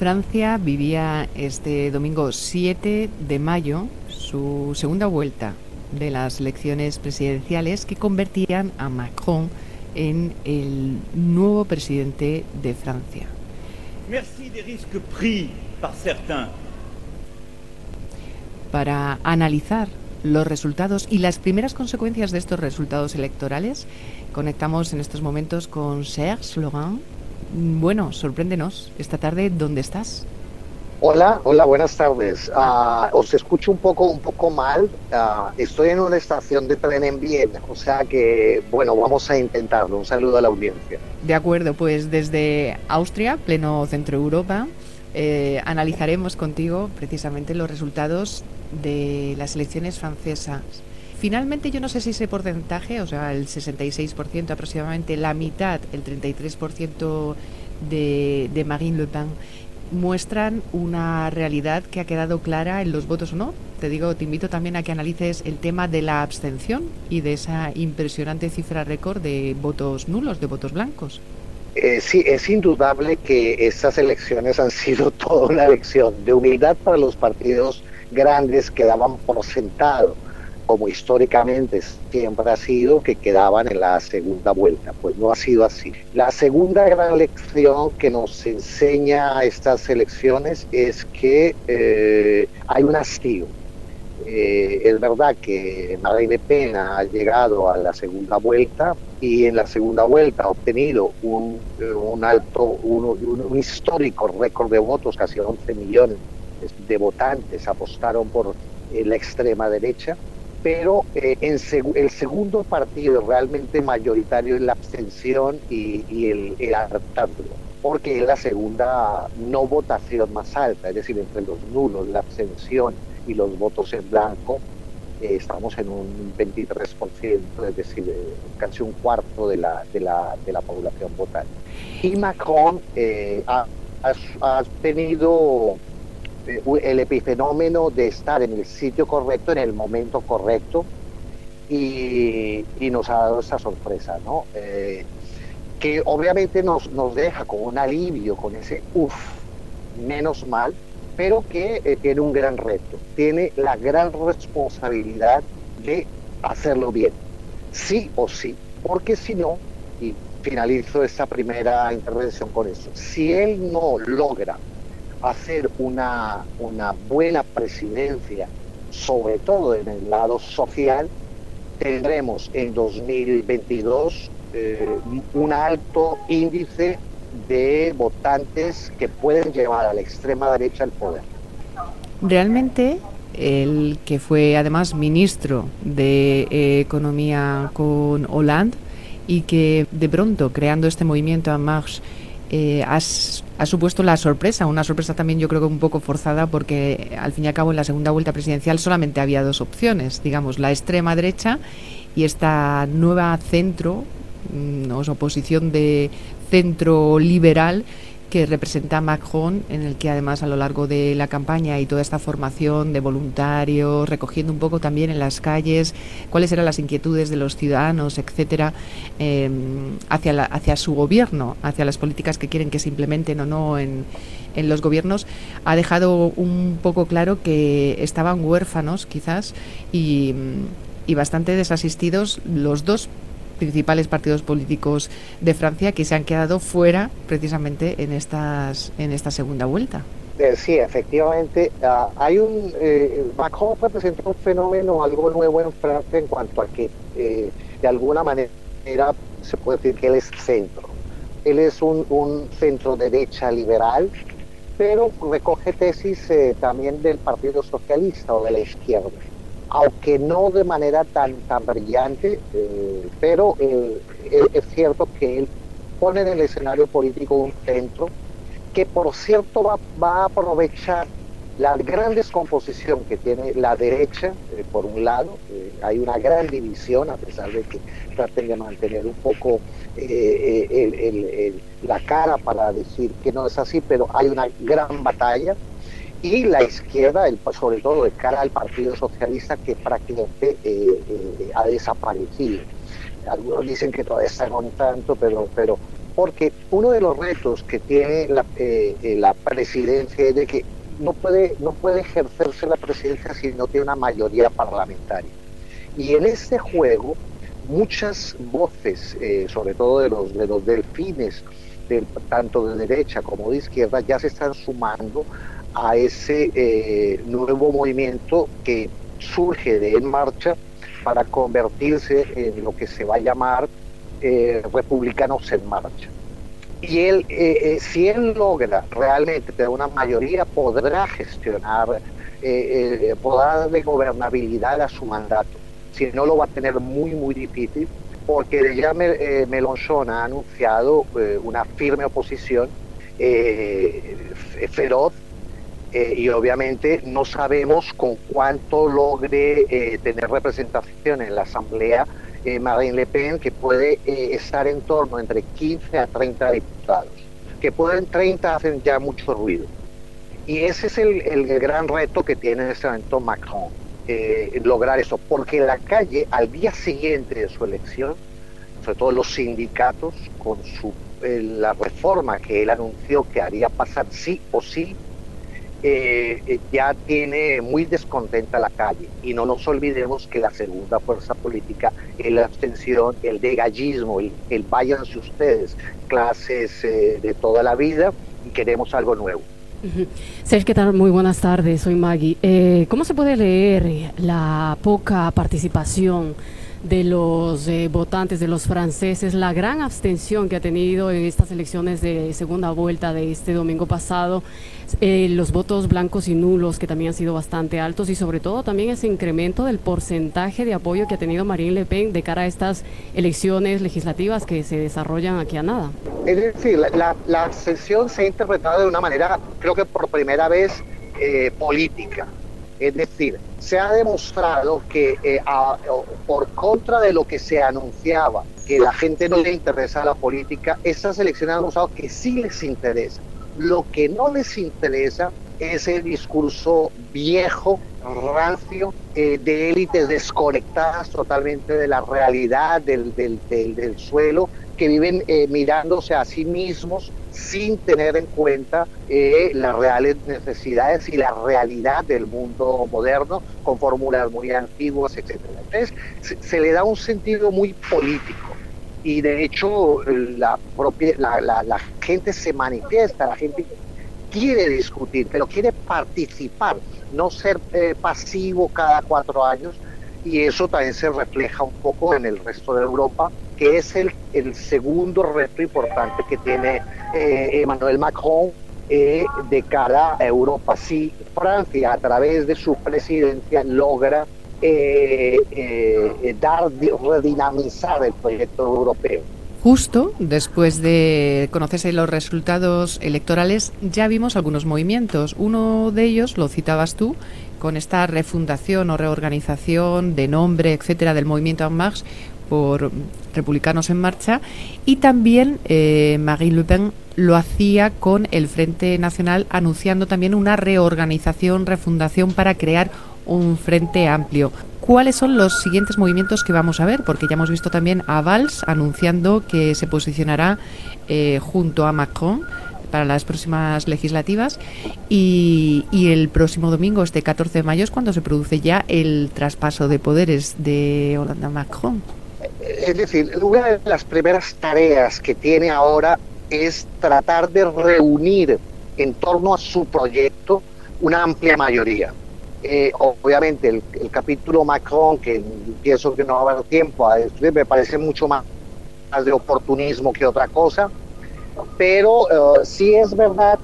Francia vivía este domingo 7 de mayo su segunda vuelta de las elecciones presidenciales que convertían a Macron en el nuevo presidente de Francia. Merci des risques pris par certains. Para analizar los resultados y las primeras consecuencias de estos resultados electorales, conectamos en estos momentos con Serge Laurent. Bueno, sorpréndenos esta tarde, ¿dónde estás? Hola, buenas tardes. Os escucho un poco mal. Estoy en una estación de tren en Viena, o sea que, bueno, vamos a intentarlo. Un saludo a la audiencia. De acuerdo, pues desde Austria, pleno centro Europa, analizaremos contigo precisamente los resultados de las elecciones francesas. Finalmente, yo no sé si ese porcentaje, o sea, el 66% aproximadamente, la mitad, el 33% de Marine Le Pen, muestran una realidad que ha quedado clara en los votos o no. Te invito también a que analices el tema de la abstención y de esa impresionante cifra récord de votos nulos, de votos blancos. Sí, es indudable que estas elecciones han sido toda una lección de humildad para los partidos grandes que daban por sentado, como históricamente siempre ha sido, que quedaban en la segunda vuelta. Pues no ha sido así. La segunda gran lección que nos enseña estas elecciones es que hay un hastío. Es verdad que Marine Le Pen ha llegado a la segunda vuelta y en la segunda vuelta ha obtenido un histórico récord de votos. Casi 11 millones de votantes apostaron por la extrema derecha, pero el segundo partido realmente mayoritario es la abstención y el hartazgo, porque es la segunda no votación más alta, es decir, entre los nulos, la abstención y los votos en blanco, estamos en un 23%, es decir, casi un cuarto de la población votante. Y Macron ha tenido el epifenómeno de estar en el sitio correcto, en el momento correcto, y nos ha dado esta sorpresa, ¿no? Que obviamente nos deja con un alivio, con ese menos mal, pero que tiene un gran reto, tiene la gran responsabilidad de hacerlo bien, sí o sí, porque si no, y finalizo esta primera intervención con eso, si él no logra hacer una buena presidencia, sobre todo en el lado social, tendremos en 2022 un alto índice de votantes que pueden llevar a la extrema derecha al poder. Realmente, el que fue además ministro de Economía con Hollande y que de pronto, creando este movimiento En Marche, ha supuesto la sorpresa, una sorpresa también yo creo que un poco forzada, porque al fin y al cabo en la segunda vuelta presidencial solamente había dos opciones, digamos, la extrema derecha y esta nueva centro, oposición de centro liberal que representa a Macron, en el que además a lo largo de la campaña y toda esta formación de voluntarios, recogiendo un poco también en las calles cuáles eran las inquietudes de los ciudadanos, etcétera, hacia su gobierno, hacia las políticas que quieren que se implementen o no en los gobiernos, ha dejado un poco claro que estaban huérfanos quizás y bastante desasistidos los dos principales partidos políticos de Francia, que se han quedado fuera precisamente en esta segunda vuelta. Sí, efectivamente, Macron representa un fenómeno algo nuevo en Francia en cuanto a que de alguna manera se puede decir que él es centro. Él es un centro derecha liberal, pero recoge tesis también del Partido Socialista o de la izquierda, aunque no de manera tan brillante, pero es cierto que él pone en el escenario político un centro que, por cierto, va a aprovechar la gran descomposición que tiene la derecha. Por un lado, hay una gran división, a pesar de que traten de mantener un poco la cara para decir que no es así, pero hay una gran batalla. Y la izquierda, sobre todo de cara al Partido Socialista, que prácticamente ha desaparecido. Algunos dicen que todavía está con tanto, pero porque uno de los retos que tiene la presidencia es de que no puede ejercerse la presidencia si no tiene una mayoría parlamentaria. Y en este juego, muchas voces, sobre todo de los delfines, tanto de derecha como de izquierda, ya se están sumando a ese nuevo movimiento que surge de En Marcha para convertirse en lo que se va a llamar Republicanos en Marcha. Y él, si él logra realmente tener una mayoría, podrá gestionar, podrá darle gobernabilidad a su mandato. Si no, lo va a tener muy difícil, porque ya Mélenchon ha anunciado una firme oposición feroz, y obviamente no sabemos con cuánto logre tener representación en la Asamblea Marine Le Pen, que puede estar en torno entre 15 a 30 diputados, que pueden 30 hacen ya mucho ruido. Y ese es el gran reto que tiene en este momento Macron, lograr eso, porque en la calle, al día siguiente de su elección, sobre todo los sindicatos, con la reforma que él anunció que haría pasar sí o sí, ya tiene muy descontenta la calle. Y no nos olvidemos que la segunda fuerza política es la abstención, el degallismo, el váyanse ustedes, clases de toda la vida, y queremos algo nuevo. Sergio, ¿qué tal? Muy buenas tardes, soy Maggie. ¿Cómo se puede leer la poca participación de los votantes, de los franceses, la gran abstención que ha tenido en estas elecciones de segunda vuelta de este domingo pasado, los votos blancos y nulos que también han sido bastante altos, y sobre todo también ese incremento del porcentaje de apoyo que ha tenido Marine Le Pen de cara a estas elecciones legislativas que se desarrollan aquí a nada? Es decir, la abstención se ha interpretado de una manera, creo que por primera vez, política. Es decir, se ha demostrado que por contra de lo que se anunciaba, que la gente no le interesa la política, estas elecciones han demostrado que sí les interesa. Lo que no les interesa es el discurso viejo, rancio, de élites desconectadas totalmente de la realidad del suelo, que viven mirándose a sí mismos sin tener en cuenta las reales necesidades y la realidad del mundo moderno, con fórmulas muy antiguas, etc. Entonces, se le da un sentido muy político, y de hecho la gente se manifiesta, la gente quiere discutir, pero quiere participar, no ser pasivo cada 4 años, y eso también se refleja un poco en el resto de Europa, que es el segundo reto importante que tiene Emmanuel Macron de cara a Europa. Si Francia, a través de su presidencia, logra redinamizar el proyecto europeo. Justo después de conocerse los resultados electorales, ya vimos algunos movimientos. Uno de ellos, lo citabas tú, con esta refundación o reorganización de nombre, etcétera, del movimiento En Marche por Republicanos en Marcha, y también Marine Le Pen lo hacía con el Frente Nacional, anunciando también una reorganización, refundación para crear un frente amplio. ¿Cuáles son los siguientes movimientos que vamos a ver? Porque ya hemos visto también a Valls anunciando que se posicionará junto a Macron para las próximas legislativas, y el próximo domingo, este 14 de mayo, es cuando se produce ya el traspaso de poderes de Hollande a Macron. Es decir, una de las primeras tareas que tiene ahora es tratar de reunir en torno a su proyecto una amplia mayoría. Obviamente el capítulo Macron, que pienso que no va a haber tiempo a estudiar, me parece mucho más de oportunismo que otra cosa, pero sí es verdad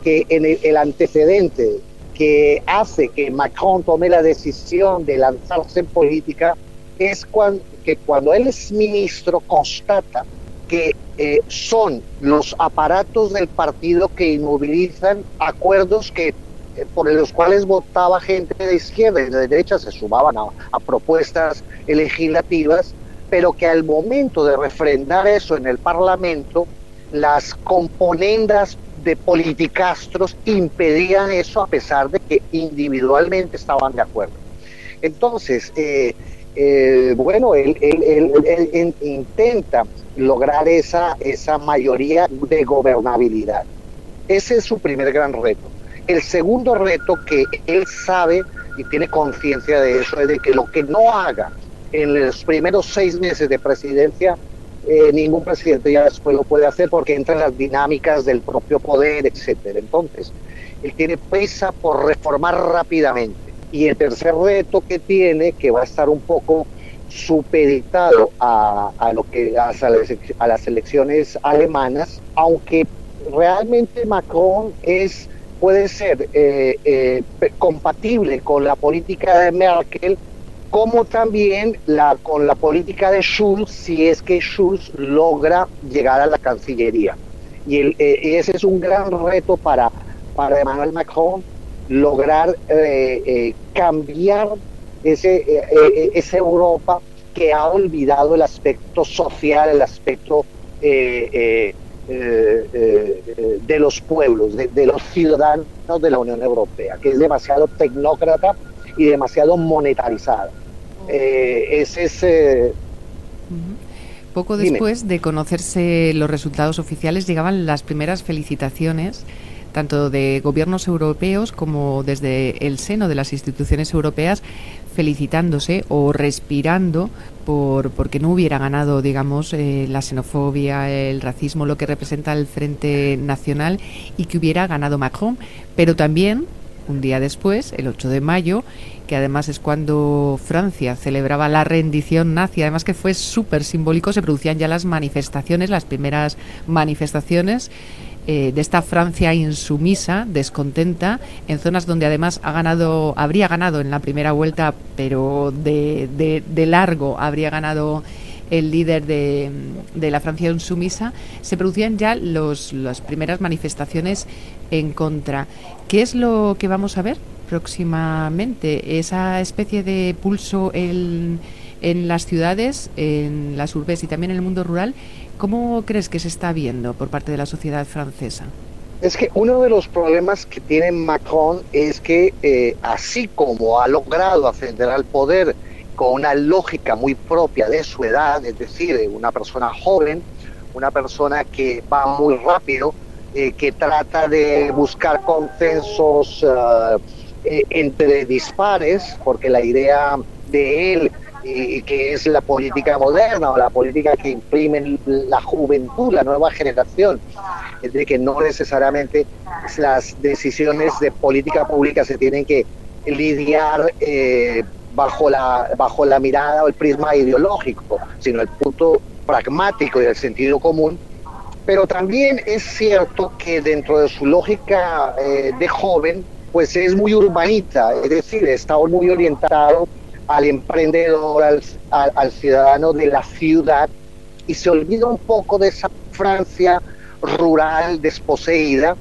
que en el antecedente que hace que Macron tome la decisión de lanzarse en política es que cuando él es ministro constata que son los aparatos del partido que inmovilizan acuerdos por los cuales votaba gente de izquierda y de derecha, se sumaban a propuestas legislativas, pero que al momento de refrendar eso en el Parlamento, las componendas de politicastros impedían eso, a pesar de que individualmente estaban de acuerdo. Entonces, bueno, él intenta lograr esa mayoría de gobernabilidad. Ese es su primer gran reto. El segundo reto, que él sabe y tiene conciencia de eso, es de que lo que no haga en los primeros 6 meses de presidencia, ningún presidente ya después lo puede hacer, porque entran las dinámicas del propio poder, etcétera. Entonces, él tiene prisa por reformar rápidamente. Y el tercer reto que tiene, que va a estar un poco supeditado a las elecciones alemanas, aunque realmente Macron puede ser compatible con la política de Merkel, como también con la política de Schulz, si es que Schulz logra llegar a la Cancillería. Y ese es un gran reto para Emmanuel Macron, lograr cambiar esa Europa que ha olvidado el aspecto social, el aspecto de los pueblos, de los ciudadanos de la Unión Europea, que es demasiado tecnócrata y demasiado monetarizada. Poco después de conocerse los resultados oficiales, llegaban las primeras felicitaciones, tanto de gobiernos europeos como desde el seno de las instituciones europeas, felicitándose o respirando porque no hubiera ganado, digamos, la xenofobia, el racismo, lo que representa el Frente Nacional, y que hubiera ganado Macron. Pero también, un día después, el 8 de mayo, que además es cuando Francia celebraba la rendición nazi, además que fue súper simbólico, se producían ya las manifestaciones, las primeras manifestaciones de esta Francia insumisa, descontenta, en zonas donde además habría ganado en la primera vuelta, pero de largo habría ganado el líder de la Francia insumisa. Se producían ya las primeras manifestaciones en contra. ¿Qué es lo que vamos a ver próximamente? Esa especie de pulso en las ciudades, en las urbes y también en el mundo rural. ¿Cómo crees que se está viendo por parte de la sociedad francesa? Es que uno de los problemas que tiene Macron es que así como ha logrado ascender al poder con una lógica muy propia de su edad, es decir, una persona joven, una persona que va muy rápido, que trata de buscar consensos entre dispares, porque la idea de él, que es la política moderna o la política que imprime la juventud, la nueva generación, es de que no necesariamente las decisiones de política pública se tienen que lidiar bajo la mirada o el prisma ideológico, sino el punto pragmático y el sentido común. Pero también es cierto que dentro de su lógica de joven, pues es muy urbanita, es decir, está muy orientado al emprendedor, al ciudadano de la ciudad, y se olvida un poco de esa Francia rural, desposeída,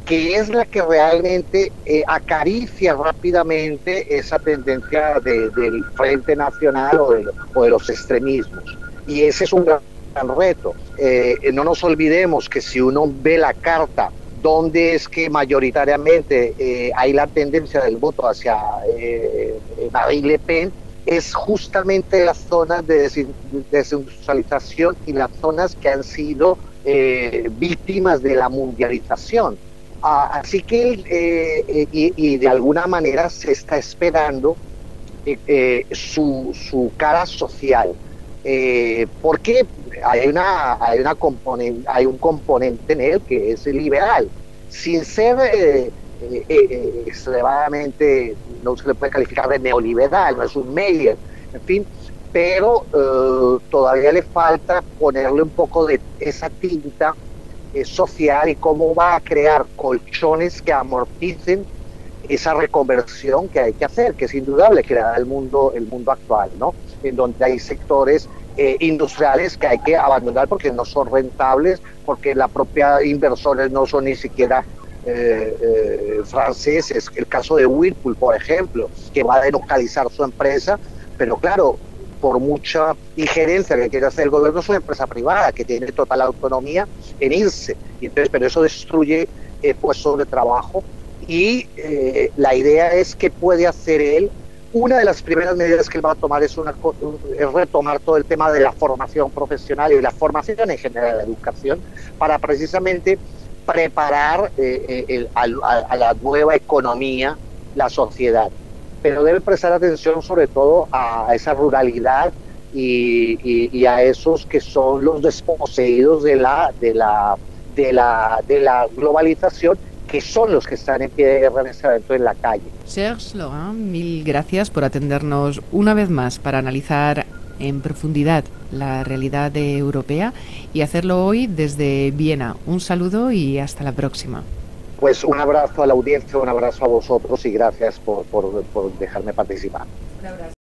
que es la que realmente acaricia rápidamente esa tendencia del Frente Nacional o de los extremismos. Y ese es un gran reto. No nos olvidemos que si uno ve la carta donde es que mayoritariamente hay la tendencia del voto hacia Marine Le Pen, es justamente las zonas de desindustrialización y las zonas que han sido víctimas de la mundialización. Así que y de alguna manera se está esperando su cara social, porque hay un componente en él que es liberal, sin ser extremadamente, no se le puede calificar de neoliberal, no es un Meyer, en fin, pero todavía le falta ponerle un poco de esa tinta social, y cómo va a crear colchones que amorticen esa reconversión que hay que hacer, que es indudable que le da el mundo actual, ¿no? En donde hay sectores industriales que hay que abandonar porque no son rentables, porque la propia inversores no son ni siquiera franceses. El caso de Whirlpool, por ejemplo, que va a delocalizar su empresa, pero claro, por mucha injerencia que quiera hacer el gobierno, es una empresa privada que tiene total autonomía en irse, y entonces, pero eso destruye puestos de trabajo, y la idea es qué puede hacer él Una de las primeras medidas que él va a tomar es retomar todo el tema de la formación profesional y la formación en general, la educación, para precisamente preparar a la nueva economía, la sociedad. Pero debe prestar atención sobre todo a esa ruralidad y a esos que son los desposeídos de la globalización, que son los que están en pie de guerra en este momento en la calle. Serge Laurent, mil gracias por atendernos una vez más para analizar en profundidad la realidad europea y hacerlo hoy desde Viena. Un saludo y hasta la próxima. Pues un abrazo a la audiencia, un abrazo a vosotros y gracias por dejarme participar. Un abrazo.